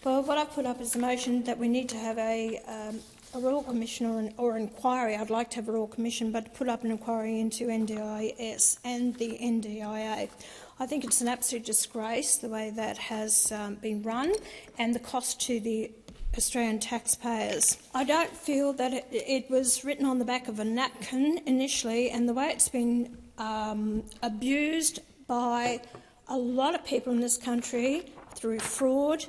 Well, what I've put up is a motion that we need to have a Royal Commission or inquiry. I'd like to have a Royal Commission, but to put up an inquiry into NDIS and the NDIA. I think it's an absolute disgrace the way that has been run and the cost to the Australian taxpayers. I don't feel that it was written on the back of a napkin initially, and the way it's been abused by a lot of people in this country through fraud,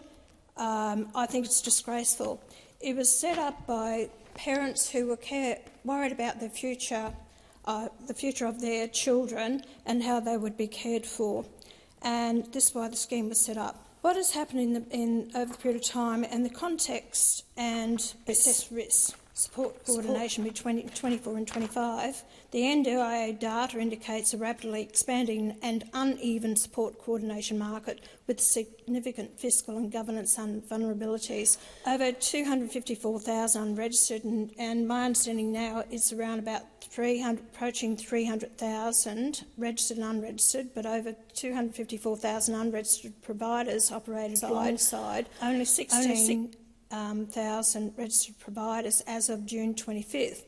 I think it's disgraceful. It was set up by parents who were worried about the future of their children and how they would be cared for, and this is why the scheme was set up. What has happened over the period of time and the context and assess risk, support coordination between 24 and 25, the NDIA data indicates a rapidly expanding and uneven support coordination market with significant fiscal and governance vulnerabilities. Over 254,000 unregistered, and my understanding now is around about approaching 300,000 registered and unregistered, but over 254,000 unregistered providers operated alongside only 16,000 registered providers as of June 25th.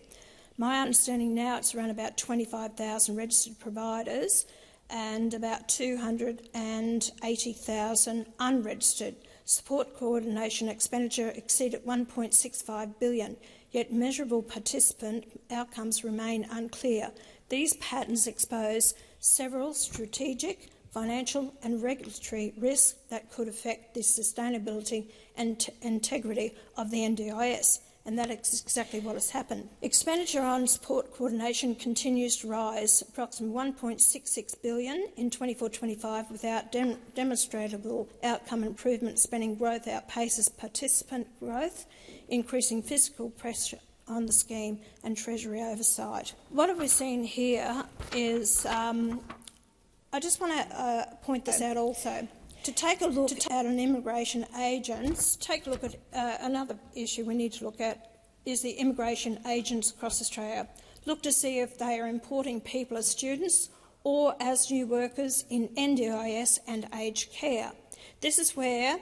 My understanding now it's around about 25,000 registered providers and about 280,000 unregistered. Support coordination expenditure exceeded $1.65 billion, yet measurable participant outcomes remain unclear. These patterns expose several strategic, financial and regulatory risks that could affect the sustainability and integrity of the NDIS, and that is exactly what has happened. Expenditure on support coordination continues to rise, approximately $1.66 billion in 24-25 without demonstrable outcome improvement. Spending growth outpaces participant growth, increasing fiscal pressure on the scheme and Treasury oversight. What have we seen here is, I just want to point this out also. To take a look at an immigration agents, take a look at another issue we need to look at is the immigration agents across Australia. Look to see if they are importing people as students or as new workers in NDIS and aged care. This is where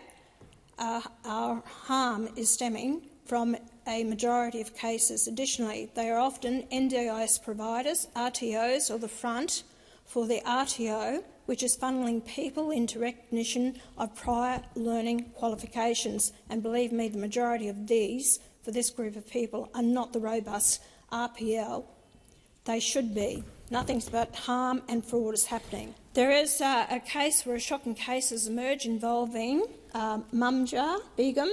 our harm is stemming from a majority of cases. Additionally, they are often NDIS providers, RTOs, or the front for the RTO, which is funneling people into recognition of prior learning qualifications. And believe me, the majority of these, for this group of people, are not the robust RPL they should be. Nothing but harm and fraud is happening. There is a case where a shocking case has emerged involving Mumja Begum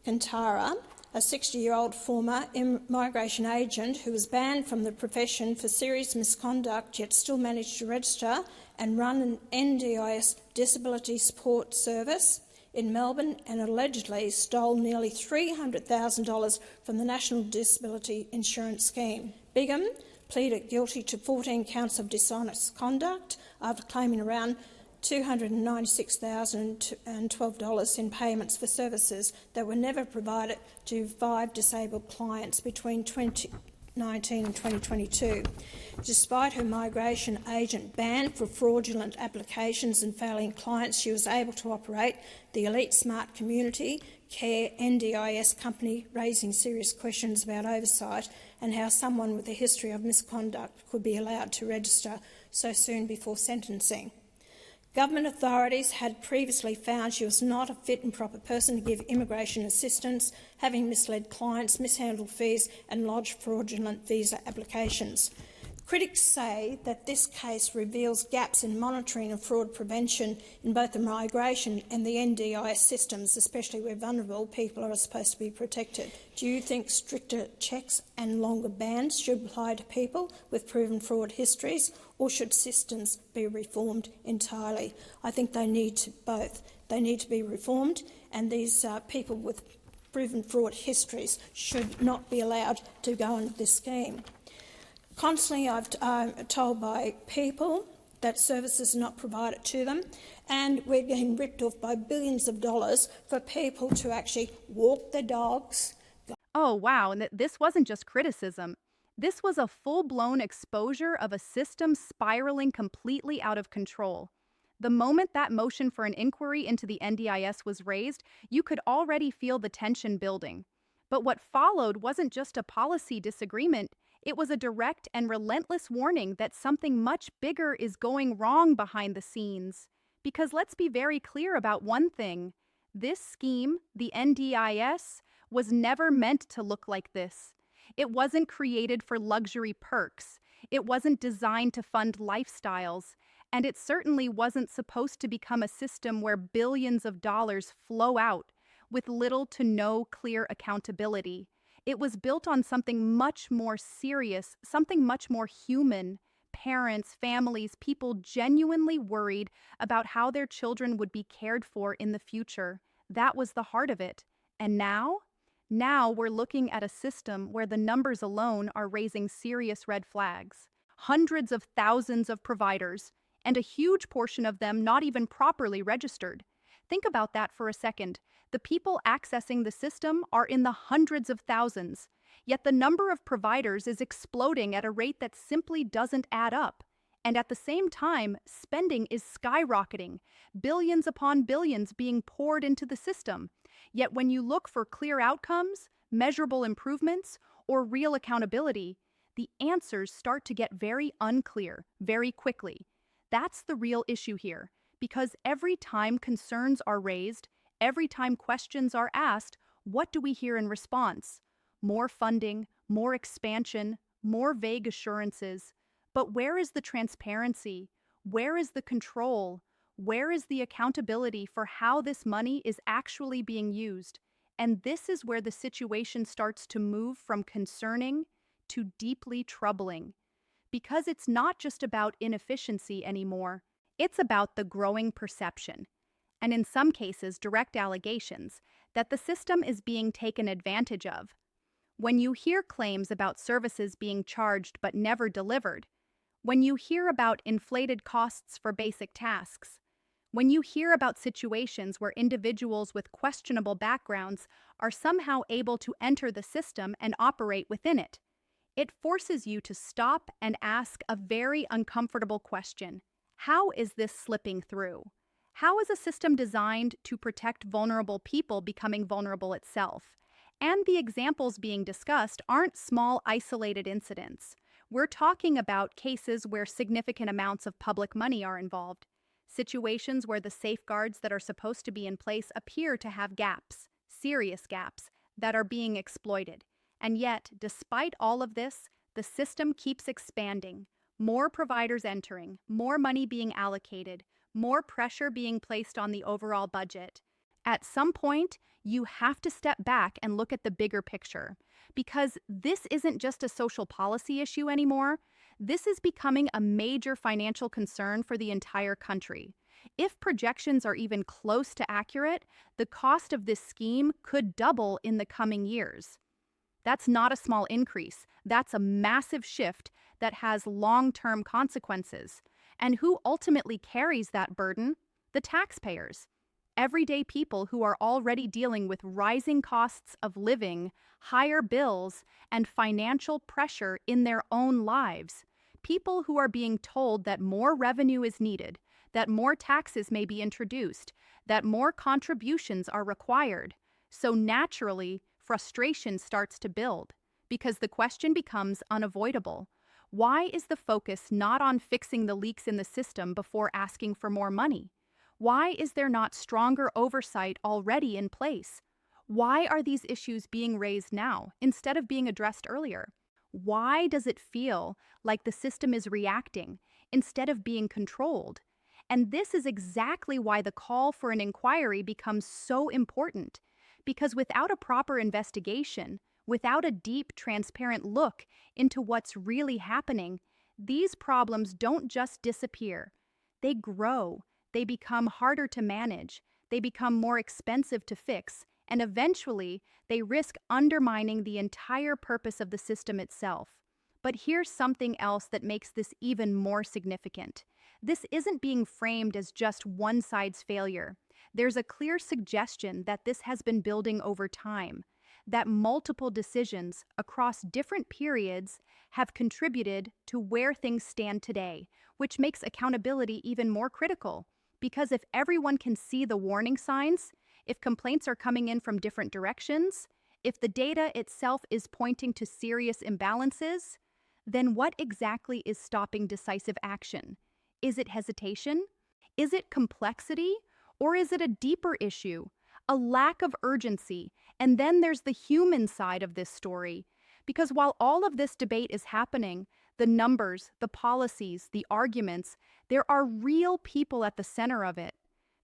Kantara, a 60-year-old former migration agent who was banned from the profession for serious misconduct, yet still managed to register and run an NDIS disability support service in Melbourne and allegedly stole nearly $300,000 from the National Disability Insurance Scheme. Begum pleaded guilty to 14 counts of dishonest conduct after claiming around $296,012 in payments for services that were never provided to 5 disabled clients between 2019 and 2022. Despite her migration agent ban for fraudulent applications and failing clients, she was able to operate the Elite Smart Community Care NDIS company, raising serious questions about oversight and how someone with a history of misconduct could be allowed to register so soon before sentencing. Government authorities had previously found she was not a fit and proper person to give immigration assistance, having misled clients, mishandled fees and lodged fraudulent visa applications. Critics say that this case reveals gaps in monitoring and fraud prevention in both the migration and the NDIS systems, especially where vulnerable people are supposed to be protected. Do you think stricter checks and longer bans should apply to people with proven fraud histories, or should systems be reformed entirely? I think they need to both. They need to be reformed, and these people with proven fraud histories should not be allowed to go into this scheme. Constantly I'm told by people that services are not provided to them, and we're getting ripped off by billions of dollars for people to actually walk their dogs. Oh, wow, and this wasn't just criticism. This was a full-blown exposure of a system spiraling completely out of control. The moment that motion for an inquiry into the NDIS was raised, you could already feel the tension building. But what followed wasn't just a policy disagreement, it was a direct and relentless warning that something much bigger is going wrong behind the scenes. Because let's be very clear about one thing. This scheme, the NDIS, was never meant to look like this. It wasn't created for luxury perks. It wasn't designed to fund lifestyles. And it certainly wasn't supposed to become a system where billions of dollars flow out with little to no clear accountability. It was built on something much more serious, something much more human. Parents, families, people genuinely worried about how their children would be cared for in the future. That was the heart of it. And now? Now we're looking at a system where the numbers alone are raising serious red flags. Hundreds of thousands of providers, and a huge portion of them not even properly registered. Think about that for a second. The people accessing the system are in the hundreds of thousands, yet the number of providers is exploding at a rate that simply doesn't add up. And at the same time, spending is skyrocketing, billions upon billions being poured into the system. Yet when you look for clear outcomes, measurable improvements, or real accountability, the answers start to get very unclear very quickly. That's the real issue here, because every time concerns are raised, every time questions are asked, what do we hear in response? More funding, more expansion, more vague assurances. But where is the transparency? Where is the control? Where is the accountability for how this money is actually being used? And this is where the situation starts to move from concerning to deeply troubling. Because it's not just about inefficiency anymore, it's about the growing perception, and in some cases direct allegations, that the system is being taken advantage of. When you hear claims about services being charged but never delivered, when you hear about inflated costs for basic tasks, when you hear about situations where individuals with questionable backgrounds are somehow able to enter the system and operate within it, it forces you to stop and ask a very uncomfortable question. How is this slipping through? How is a system designed to protect vulnerable people becoming vulnerable itself? And the examples being discussed aren't small, isolated incidents. We're talking about cases where significant amounts of public money are involved, situations where the safeguards that are supposed to be in place appear to have gaps, serious gaps, that are being exploited. And yet, despite all of this, the system keeps expanding. More providers entering, more money being allocated, more pressure being placed on the overall budget. At some point, you have to step back and look at the bigger picture, because this isn't just a social policy issue anymore. This is becoming a major financial concern for the entire country. If projections are even close to accurate, the cost of this scheme could double in the coming years. That's not a small increase. That's a massive shift that has long-term consequences. And who ultimately carries that burden? The taxpayers. Everyday people who are already dealing with rising costs of living, higher bills, and financial pressure in their own lives. People who are being told that more revenue is needed, that more taxes may be introduced, that more contributions are required. So naturally, frustration starts to build, because the question becomes unavoidable. Why is the focus not on fixing the leaks in the system before asking for more money? Why is there not stronger oversight already in place? Why are these issues being raised now instead of being addressed earlier? Why does it feel like the system is reacting instead of being controlled? And this is exactly why the call for an inquiry becomes so important. Because without a proper investigation, without a deep, transparent look into what's really happening, these problems don't just disappear. They grow, they become harder to manage, they become more expensive to fix, and eventually, they risk undermining the entire purpose of the system itself. But here's something else that makes this even more significant. This isn't being framed as just one side's failure. There's a clear suggestion that this has been building over time, that multiple decisions across different periods have contributed to where things stand today, which makes accountability even more critical. Because if everyone can see the warning signs, if complaints are coming in from different directions, if the data itself is pointing to serious imbalances, then what exactly is stopping decisive action? Is it hesitation? Is it complexity? Or is it a deeper issue, a lack of urgency? And then there's the human side of this story. Because while all of this debate is happening, the numbers, the policies, the arguments, there are real people at the center of it.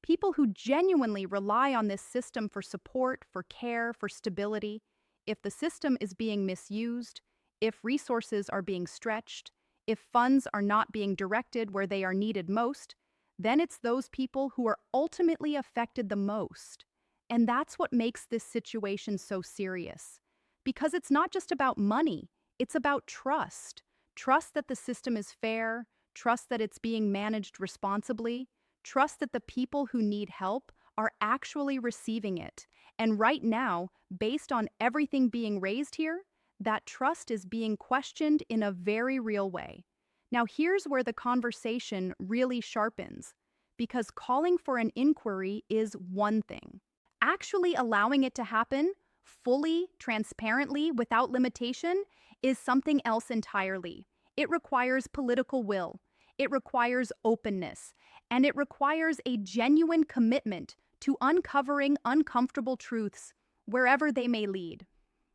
People who genuinely rely on this system for support, for care, for stability. If the system is being misused, if resources are being stretched, if funds are not being directed where they are needed most, then it's those people who are ultimately affected the most. And that's what makes this situation so serious. Because it's not just about money, it's about trust. Trust that the system is fair, trust that it's being managed responsibly, trust that the people who need help are actually receiving it. And right now, based on everything being raised here, that trust is being questioned in a very real way. Now, here's where the conversation really sharpens, because calling for an inquiry is one thing. Actually allowing it to happen, fully, transparently, without limitation, is something else entirely. It requires political will, it requires openness, and it requires a genuine commitment to uncovering uncomfortable truths, wherever they may lead.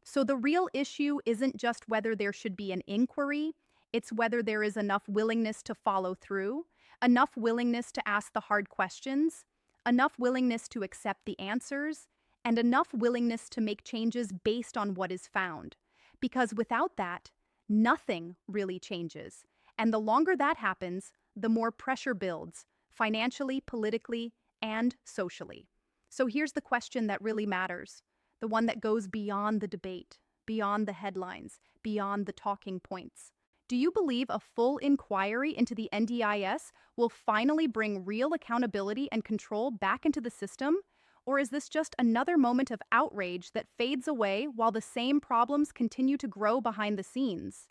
So the real issue isn't just whether there should be an inquiry, it's whether there is enough willingness to follow through, enough willingness to ask the hard questions, enough willingness to accept the answers, and enough willingness to make changes based on what is found. Because without that, nothing really changes. And the longer that happens, the more pressure builds, financially, politically, and socially. So here's the question that really matters, the one that goes beyond the debate, beyond the headlines, beyond the talking points. Do you believe a full inquiry into the NDIS will finally bring real accountability and control back into the system? Or is this just another moment of outrage that fades away while the same problems continue to grow behind the scenes?